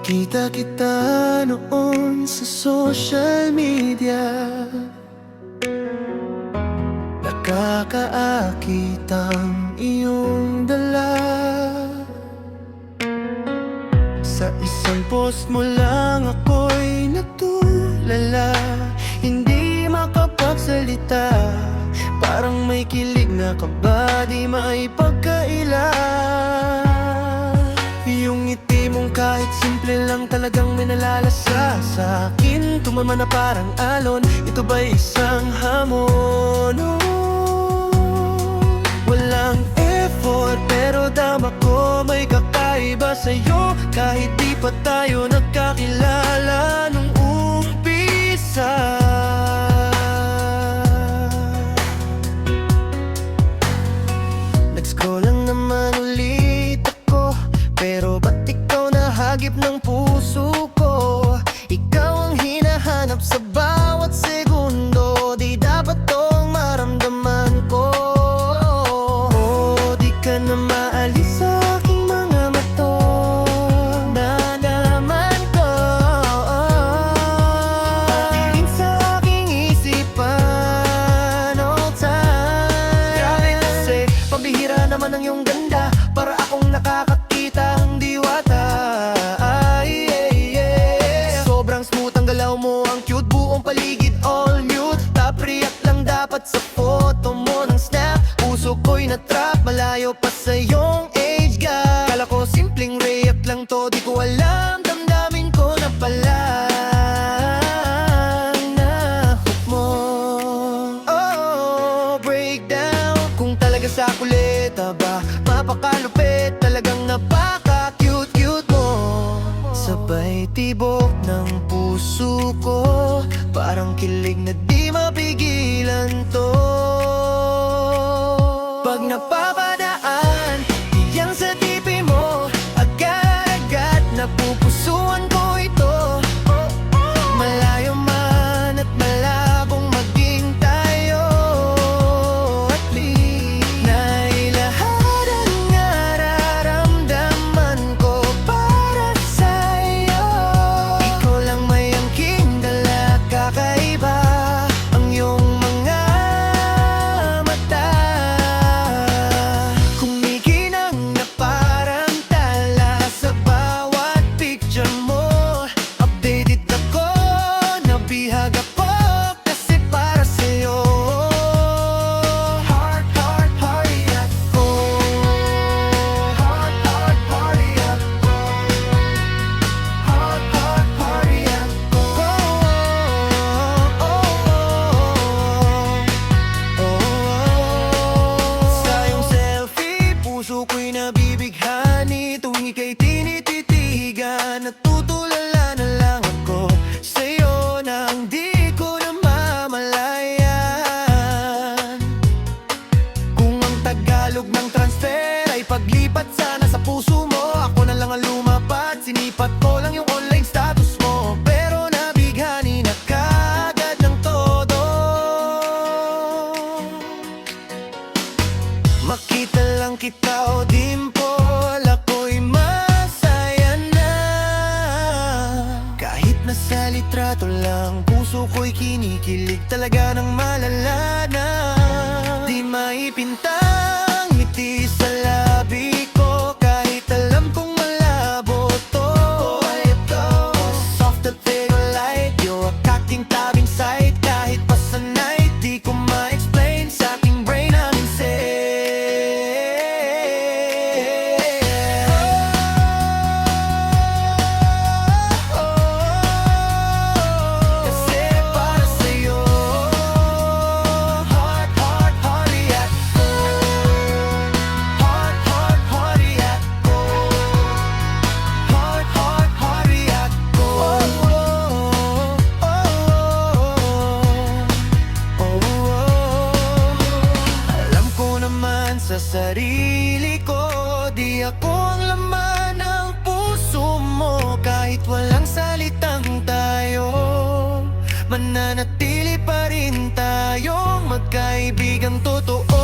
Nakita kita noon sa social media, nakakaakit ang iyong dala. Sa isang post mo lang ako'y natulala, hindi makapagsalita, parang may kilig na kaba di maipagkaila. Yung ngiti mong kahit simple lang talagang minalala sa akin. Tumama na parang alon, ito ba'y isang hamon? Walang effort pero dama ko may kakaiba sa'yo, kahit di pa tayo nagkakilala nung umpisa. Nag-scroll lang naman ulit ako, pero ba't ikaw nahagip ng puso ko? Ikaw ang hinahanap sa bawat segundo, di dapat tong maramdaman ko. Oh, di ka na maalis sa aking mga mato, nalaman ko. Patingin sa aking isipan all time. Grabe kasi, pambihira naman ang iyong ganda, para akong nakakakita ang diwata. Sobrang smooth ang galaw mo, ang cute, buong paligid all nude. Top react lang dapat sa photo mo ng snap, puso ko'y na-trap, malayo pa sa iyong age gap. Kala ko simpleng react lang to, di ko alam damdamin ko na pala. Nahook mo, oh, breakdown. Kung talaga sa kuleta ba, mapakalupit, talagang napaka-cute-cute mo. Sabay tibok ng puso ko, parang kilig na di mapigilan to. Pag napapadaan, diyan sa tipi mo, agad-agad napupusuan ko ito. Malayo man at malabong maging tayo, at least nailahat ang nararamdaman ko para sa'yo. Ikaw lang may angking dala, kakaiba ang iyong mga mata. Kumikinang na parang tala sa bawat picture mo. Updated ako, nabihag ako kasi para sa'yo. Heart, heart, party ako. Heart, heart, party ako. Heart, heart, party ako. Sa iyong selfie, puso ko'y nabibighani. Tuwing ika'y tinititigan, natutulala na lang ako sa'yo nang di ko namamalayan. Kung ang Tagalog ng transfer ay paglipat sana sa puso mo, ako na lang ang lumapat, sinipat ko lang yung online status mo, pero nabighani na kaagad ng todo. Makita lang kita o dimple, ako'y masaya na. Kahit nasa litrato lang, puso ko'y kinikilig talaga ng malala na. Di maipintang ngiti sa labi ko, kahit alam kong malabo to. Soft at very light, you're a cocking tabing sight. Kahit pa sa night, di ko ma-explain sa aking brain ang insane. Kasi para sa'yo, heart, heart, party ako. Heart, heart, party ako. Heart, heart, party ako. Alam ko naman sa sarili ko, di ako ang laman ng puso mo. Kahit walang salitang tayo, mananatili pa rin tayong magkaibigang totoo.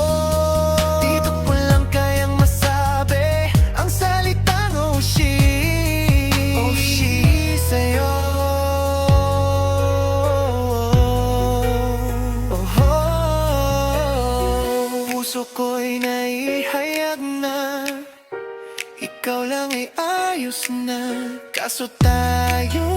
Dito ko lang kayang masabi ang salitang oh shit. ay ayos na. Kaso tayo